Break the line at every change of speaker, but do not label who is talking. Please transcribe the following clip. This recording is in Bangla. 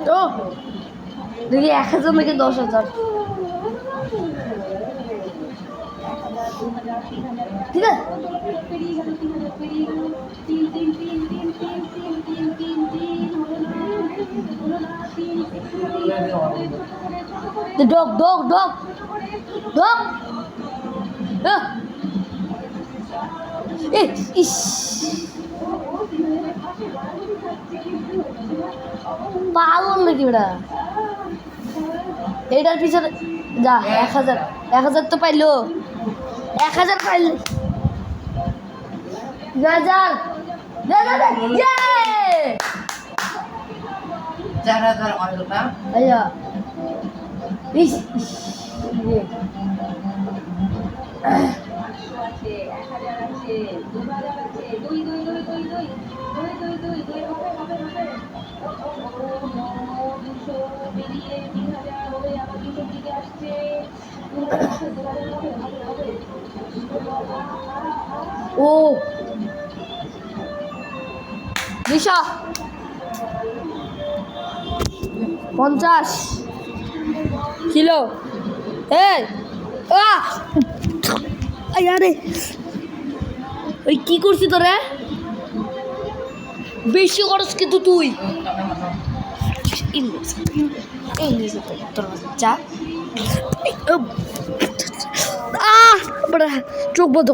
তো দেখি 1000 নাকি 10,000। ঠিক আছে ডগ ডগ ডগ ডগ ইস পাগল নাকি ওটা এটার পিছনে যা 1000 তো পাইলো 1000 পাইলো 2000
4000 অনেক না
আইয়া ইস ও 250 কিলো এই আরে ওই কি করছিস তোরে বেশি করছ কিন্তু তুই তোর যা চোখ বন্ধ